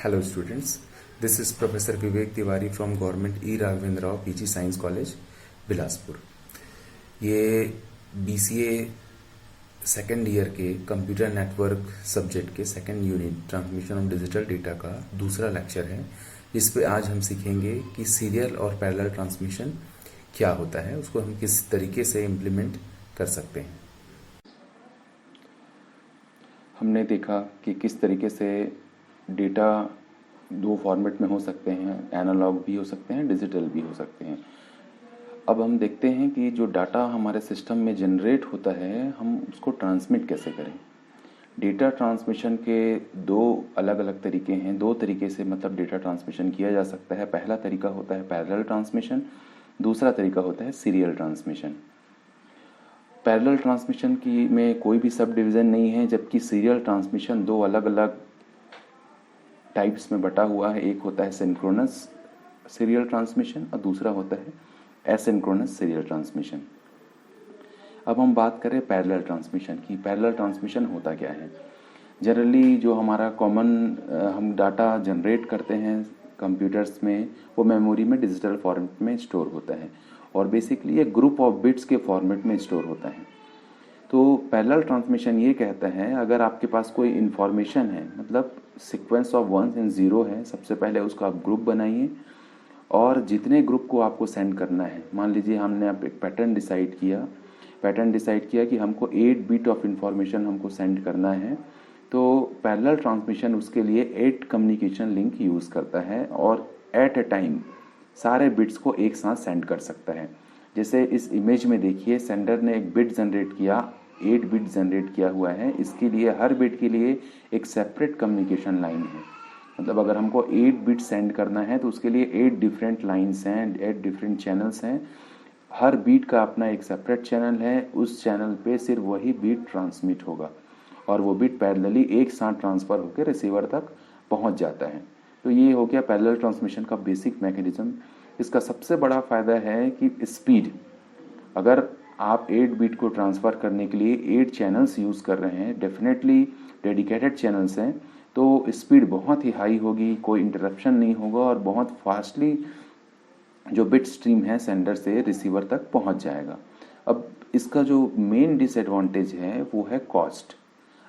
Hello students, this is Professor Vivek Tiwari from Government E. Raghavendra Rao PG Science College, Bilaspur. ये BCA second year के computer network subject के second unit transmission of digital data का दूसरा lecture है, जिस पे आज हम सीखेंगे कि सीरियल और पैरेलल ट्रांसमिशन क्या होता है, उसको हम किस तरीके से इम्प्लीमेंट कर सकते हैं। हमने देखा कि किस तरीके से डेटा दो फॉर्मेट में हो सकते हैं, एनालॉग भी हो सकते हैं, डिजिटल भी हो सकते हैं। अब हम देखते हैं कि जो डाटा हमारे सिस्टम में जनरेट होता है, हम उसको ट्रांसमिट कैसे करें। डेटा ट्रांसमिशन के दो अलग अलग तरीके हैं। दो तरीके से मतलब डेटा ट्रांसमिशन किया जा सकता है। पहला तरीका होता है पैरेलल ट्रांसमिशन, दूसरा तरीका होता है सीरियल ट्रांसमिशन। पैरेलल ट्रांसमिशन की में कोई भी सब डिवीज़न नहीं है, जबकि सीरियल ट्रांसमिशन दो अलग अलग टाइप्स में बटा हुआ है। एक होता है सिंक्रोनस सीरियल ट्रांसमिशन और दूसरा होता है एसिंक्रोनस सीरियल ट्रांसमिशन। अब हम बात करें पैरेलल ट्रांसमिशन की। पैरेलल ट्रांसमिशन होता क्या है? जनरली जो हमारा कॉमन हम डाटा जनरेट करते हैं कंप्यूटर्स में, वो मेमोरी में डिजिटल फॉर्मेट में स्टोर होता है और बेसिकली एक ग्रुप ऑफ बिट्स के फॉर्मेट में स्टोर होता है। तो पैरेलल ट्रांसमिशन ये कहता है, अगर आपके पास कोई इन्फॉर्मेशन है, मतलब sequence of ones and zero है, सबसे पहले उसका आप ग्रुप बनाइए और जितने ग्रुप को आपको सेंड करना है, मान लीजिए हमने अब एक पैटर्न डिसाइड किया कि हमको 8 बिट ऑफ इंफॉर्मेशन हमको सेंड करना है, तो पैरेलल ट्रांसमिशन उसके लिए 8 कम्युनिकेशन लिंक यूज़ करता है और एट ए टाइम सारे बिट्स को एक साथ सेंड कर सकता है। जैसे इस इमेज में देखिए, सेंडर ने एक बिट जनरेट किया, 8 बिट जनरेट किया हुआ है। इसके लिए हर बिट के लिए एक सेपरेट कम्युनिकेशन लाइन है। मतलब अगर हमको 8 बिट सेंड करना है तो उसके लिए 8 डिफरेंट लाइन्स हैं, 8 डिफरेंट चैनल्स हैं। हर बीट का अपना एक सेपरेट चैनल है। उस चैनल पे सिर्फ वही बीट ट्रांसमिट होगा और वो बीट पैरेलली एक साथ ट्रांसफ़र होकर रिसीवर तक पहुंच जाता है। तो ये हो गया पैरेलल ट्रांसमिशन का बेसिक मैकेनिज्म। इसका सबसे बड़ा फ़ायदा है कि स्पीड। अगर आप 8 बिट को ट्रांसफ़र करने के लिए 8 चैनल्स यूज़ कर रहे हैं, डेफिनेटली डेडिकेटेड चैनल्स हैं, तो स्पीड बहुत ही हाई होगी, कोई इंटरप्शन नहीं होगा और बहुत फास्टली जो बिट स्ट्रीम है सेंडर से रिसीवर तक पहुंच जाएगा। अब इसका जो मेन डिसएडवांटेज है वो है कॉस्ट।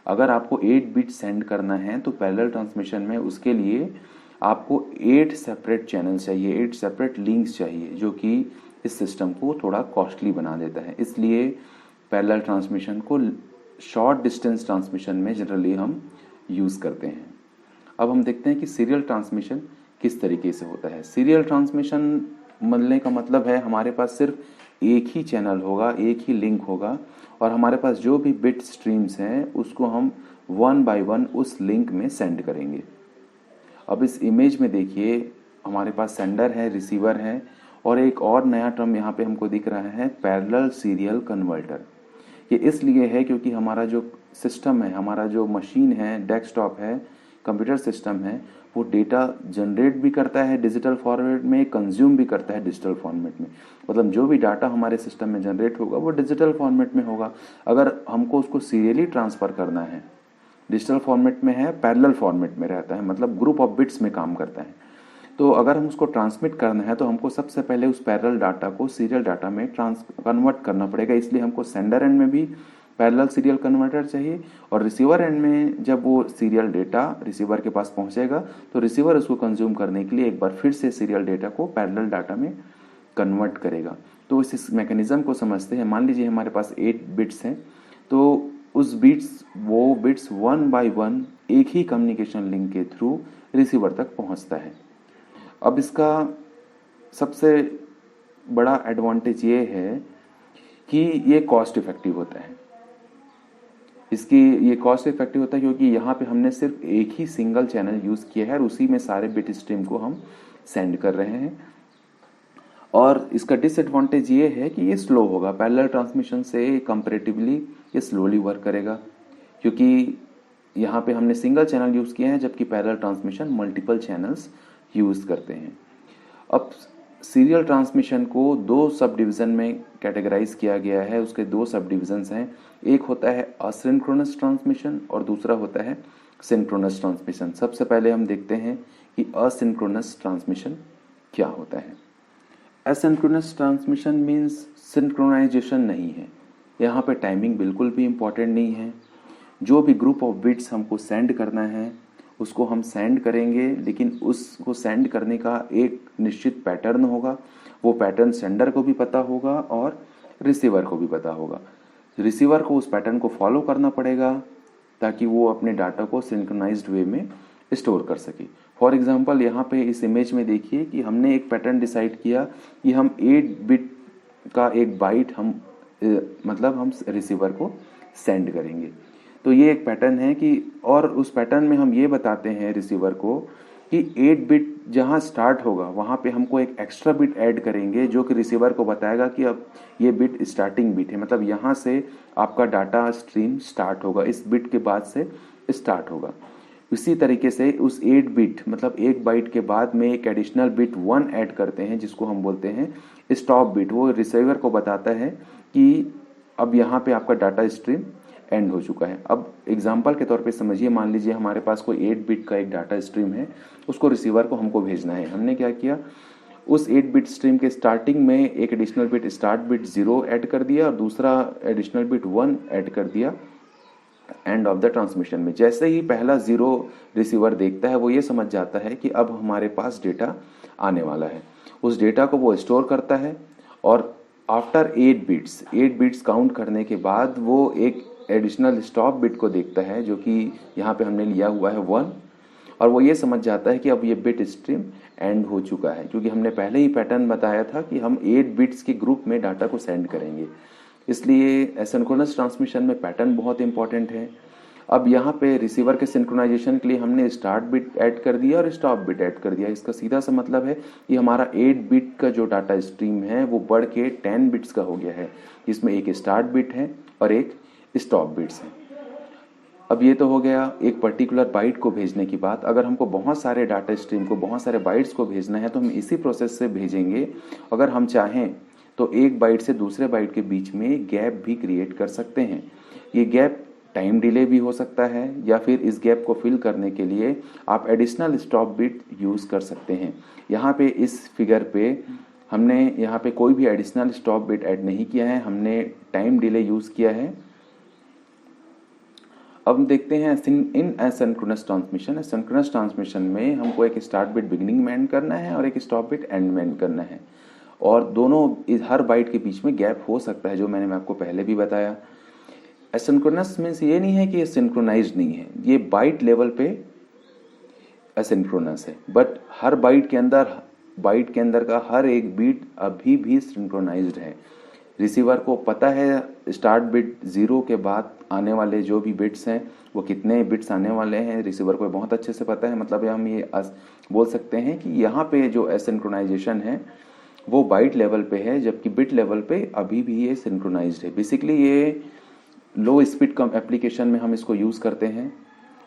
अगर आपको 8 बिट सेंड करना है तो पैरेलल ट्रांसमिशन में उसके लिए आपको 8 सेपरेट चैनल चाहिए, 8 सेपरेट लिंक्स चाहिए, जो कि इस सिस्टम को थोड़ा कॉस्टली बना देता है। इसलिए पैरेलल ट्रांसमिशन को शॉर्ट डिस्टेंस ट्रांसमिशन में जनरली हम यूज़ करते हैं। अब हम देखते हैं कि सीरियल ट्रांसमिशन किस तरीके से होता है। सीरियल ट्रांसमिशन मिलने का मतलब है हमारे पास सिर्फ एक ही चैनल होगा, एक ही लिंक होगा और हमारे पास जो भी बिट स्ट्रीम्स हैं उसको हम 1 बाय 1 उस लिंक में सेंड करेंगे। अब इस इमेज में देखिए, हमारे पास सेंडर है, रिसीवर है और एक और नया टर्म यहाँ पे हमको दिख रहा है, पैरेलल सीरियल कन्वर्टर। ये इसलिए है क्योंकि हमारा जो सिस्टम है, हमारा जो मशीन है, डेस्कटॉप है, कंप्यूटर सिस्टम है, वो डेटा जनरेट भी करता है डिजिटल फॉर्मेट में, कंज्यूम भी करता है डिजिटल फॉर्मेट में। मतलब जो भी डाटा हमारे सिस्टम में जनरेट होगा वो डिजिटल फॉर्मेट में होगा। अगर हमको उसको सीरियली ट्रांसफ़र करना है, डिजिटल फॉर्मेट में है, पैरेलल फॉर्मेट में रहता है, मतलब ग्रुप ऑफ बिट्स में काम करता है। तो अगर हम उसको ट्रांसमिट करना है तो हमको सबसे पहले उस पैरेलल डाटा को सीरियल डाटा में कन्वर्ट करना पड़ेगा। इसलिए हमको सेंडर एंड में भी पैरेलल सीरियल कन्वर्टर चाहिए और रिसीवर एंड में जब वो सीरियल डेटा रिसीवर के पास पहुंचेगा तो रिसीवर उसको कंज्यूम करने के लिए एक बार फिर से सीरियल डेटा को पैरेलल डाटा में कन्वर्ट करेगा। तो इस मैकेनिज्म को समझते हैं। मान लीजिए हमारे पास 8 बिट्स हैं, तो उस वो बिट्स 1 बाय 1 एक ही कम्युनिकेशन लिंक के थ्रू रिसीवर तक पहुंचता है। अब इसका सबसे बड़ा एडवांटेज ये है कि ये कॉस्ट इफेक्टिव होता है। ये कॉस्ट इफेक्टिव होता है क्योंकि यहाँ पे हमने सिर्फ एक ही सिंगल चैनल यूज़ किया है और उसी में सारे बिट स्ट्रीम को हम सेंड कर रहे हैं। और इसका डिसएडवांटेज ये है कि ये स्लो होगा। पैरेलल ट्रांसमिशन से कंपैरेटिवली ये स्लोली वर्क करेगा क्योंकि यहाँ पे हमने सिंगल चैनल यूज़ किया है, जबकि parallel transmission multiple channels use करते हैं। अब सीरियल ट्रांसमिशन को 2 सब डिवीज़न में कैटेगराइज किया गया है। उसके 2 सब डिवीज़न्स हैं। एक होता है असिंक्रोनस ट्रांसमिशन और दूसरा होता है सिंक्रोनस ट्रांसमिशन। सबसे पहले हम देखते हैं कि असिंक्रोनस ट्रांसमिशन क्या होता है। एसिंक्रोनस ट्रांसमिशन मीन्स सिंक्रोनाइजेशन नहीं है, यहाँ पे टाइमिंग बिल्कुल भी इम्पॉर्टेंट नहीं है। जो भी ग्रुप ऑफ बिट्स हमको सेंड करना है उसको हम सेंड करेंगे, लेकिन उसको सेंड करने का एक निश्चित पैटर्न होगा। वो पैटर्न सेंडर को भी पता होगा और रिसीवर को भी पता होगा। रिसीवर को उस पैटर्न को फॉलो करना पड़ेगा ताकि वो अपने डाटा को सिंक्रोनाइज्ड वे में स्टोर कर सके। फॉर एग्जांपल यहाँ पे इस इमेज में देखिए कि हमने एक पैटर्न डिसाइड किया कि हम 8 बिट का एक बाइट हम रिसीवर को सेंड करेंगे। तो ये एक पैटर्न है कि, और उस पैटर्न में हम ये बताते हैं रिसीवर को कि 8 बिट जहाँ स्टार्ट होगा वहाँ पे हमको एक एक्स्ट्रा बिट ऐड करेंगे जो कि रिसीवर को बताएगा कि अब ये बिट स्टार्टिंग बिट है, मतलब यहाँ से आपका डाटा स्ट्रीम स्टार्ट होगा, इस बिट के बाद से स्टार्ट होगा। इसी तरीके से उस 8 बिट मतलब 1 बाइट के बाद में एक एडिशनल बिट 1 ऐड करते हैं जिसको हम बोलते हैं स्टॉप बिट। वो रिसीवर को बताता है कि अब यहाँ पे आपका डाटा स्ट्रीम एंड हो चुका है। अब एग्जांपल के तौर पे समझिए, मान लीजिए हमारे पास कोई 8 बिट का एक डाटा स्ट्रीम है, उसको रिसीवर को हमको भेजना है। हमने क्या किया, उस 8 बिट स्ट्रीम के स्टार्टिंग में एक additional bit start bit 0 add कर दिया और दूसरा एडिशनल बिट 1 ऐड कर दिया एंड ऑफ द ट्रांसमिशन में। जैसे ही पहला 0 रिसीवर देखता है वो ये समझ जाता है कि अब हमारे पास डेटा आने वाला है। उस डेटा को वो स्टोर करता है और आफ्टर 8 बिट्स काउंट करने के बाद वो एक एडिशनल स्टॉप बिट को देखता है जो कि यहाँ पे हमने लिया हुआ है 1, और वो ये समझ जाता है कि अब ये बिट स्ट्रीम एंड हो चुका है, क्योंकि हमने पहले ही पैटर्न बताया था कि हम 8 बिट्स के ग्रुप में डाटा को सेंड करेंगे। इसलिए एसिंक्रोनस ट्रांसमिशन में पैटर्न बहुत इंपॉर्टेंट है। अब यहाँ पे रिसीवर के सिंक्रोनाइजेशन के लिए हमने स्टार्ट बिट ऐड कर दिया और स्टॉप बिट ऐड कर दिया। इसका सीधा सा मतलब है कि हमारा 8 बिट का जो डाटा स्ट्रीम है वो बढ़ के 10 बिट्स का हो गया है, जिसमें एक स्टार्ट बिट है और एक स्टॉप बिट्स हैं। अब ये तो हो गया एक पर्टिकुलर बाइट को भेजने की बात। अगर हमको बहुत सारे डाटा स्ट्रीम को, बहुत सारे बाइट्स को भेजना है तो हम इसी प्रोसेस से भेजेंगे। अगर हम चाहें तो एक बाइट से दूसरे बाइट के बीच में गैप भी क्रिएट कर सकते हैं। ये गैप टाइम डिले भी हो सकता है, या फिर इस गैप को फिल करने के लिए आप एडिशनल स्टॉप बिट यूज़ कर सकते हैं। यहाँ पे इस फिगर पे हमने यहाँ पे कोई भी एडिशनल स्टॉप बिट ऐड नहीं किया है, हमने टाइम डिले यूज़ किया है। अब देखते हैं इन एसिंक्रोनस ट्रांसमिशन। एसिंक्रोनस ट्रांसमिशन में हमको एक स्टार्ट बिट बिगिनिंग में एंड करना है और एक स्टॉप बिट एंड में एंड करना है, और दोनों हर बाइट के बीच में गैप हो सकता है, जो मैंने आपको पहले भी बताया। एसिंक्रोनस मीन्स ये नहीं है कि ये सिंक्रोनाइज्ड नहीं है, ये बाइट लेवल पे एसिंक्रोनस है, बट हर बाइट के अंदर का हर एक बीट अभी भी सिंक्रोनाइज्ड है। रिसीवर को पता है स्टार्ट बिट 0 के बाद आने वाले जो भी बिट्स हैं वो कितने बिट्स आने वाले हैं, रिसीवर को बहुत अच्छे से पता है। मतलब हम ये बोल सकते हैं कि यहाँ पे जो एसिंक्रोनाइजेशन है वो बाइट लेवल पे है, जबकि बिट लेवल पे अभी भी ये सिंक्रोनाइज्ड है। बेसिकली ये लो स्पीड कम एप्लीकेशन में हम इसको यूज़ करते हैं,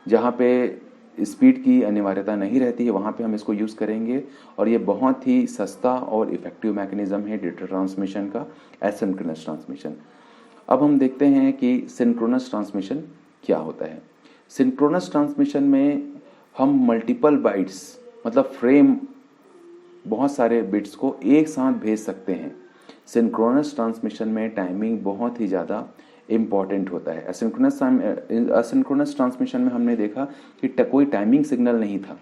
जहाँ पे स्पीड की अनिवार्यता नहीं रहती है वहाँ पे हम इसको यूज़ करेंगे, और ये बहुत ही सस्ता और इफेक्टिव मैकेनिज्म है डेटा ट्रांसमिशन का, एसिंक्रोनस ट्रांसमिशन। अब हम देखते हैं कि सिंक्रोनस ट्रांसमिशन क्या होता है। सिंक्रोनस ट्रांसमिशन में हम मल्टीपल बाइट्स मतलब फ्रेम, बहुत सारे बिट्स को एक साथ भेज सकते हैं। सिंक्रोनस ट्रांसमिशन में टाइमिंग बहुत ही ज़्यादा इम्पॉर्टेंट होता है। असिंक्रोनस ट्रांसमिशन में हमने देखा कि कोई टाइमिंग सिग्नल नहीं था।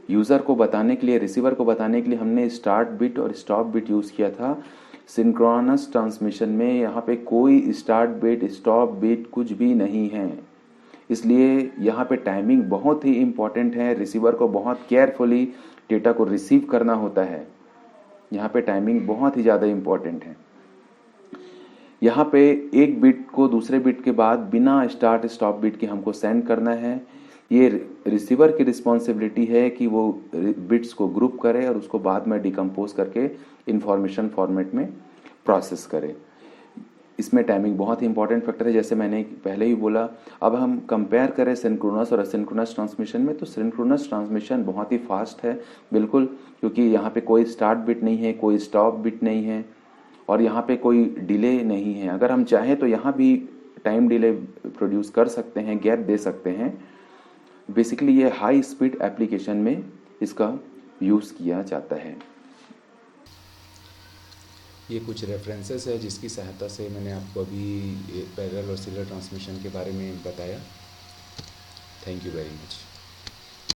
यूज़र को बताने के लिए, रिसीवर को बताने के लिए हमने स्टार्ट बिट और स्टॉप बिट यूज़ किया था। सिंक्रोनस ट्रांसमिशन में यहाँ पे कोई स्टार्ट बिट, स्टॉप बिट कुछ भी नहीं है, इसलिए यहाँ पे टाइमिंग बहुत ही इम्पॉर्टेंट है। रिसीवर को बहुत केयरफुली डेटा को रिसीव करना होता है, यहाँ पे टाइमिंग बहुत ही ज़्यादा इम्पॉर्टेंट है। यहाँ पे एक बिट को दूसरे बिट के बाद बिना स्टार्ट स्टॉप बिट के हमको सेंड करना है। ये रिसीवर की रिस्पॉन्सिबिलिटी है कि वो बिट्स को ग्रुप करे और उसको बाद में डिकम्पोज करके इंफॉर्मेशन फॉर्मेट में प्रोसेस करे। इसमें टाइमिंग बहुत ही इंपॉर्टेंट फैक्टर है, जैसे मैंने पहले ही बोला। अब हम कंपेयर करें सिंक्रोनस और असिंक्रोनस ट्रांसमिशन में, तो सिंक्रोनस ट्रांसमिशन बहुत ही फास्ट है बिल्कुल, क्योंकि यहाँ पे कोई स्टार्ट बिट नहीं है, कोई स्टॉप बिट नहीं है, और यहाँ पे कोई डिले नहीं है। अगर हम चाहें तो यहाँ भी टाइम डिले प्रोड्यूस कर सकते हैं, गैप दे सकते हैं, बेसिकली ये हाई स्पीड एप्लीकेशन में इसका यूज़ किया जाता है। ये कुछ रेफरेंसेस है जिसकी सहायता से मैंने आपको अभी पैरेलल और सीरियल ट्रांसमिशन के बारे में बताया। Thank you very much.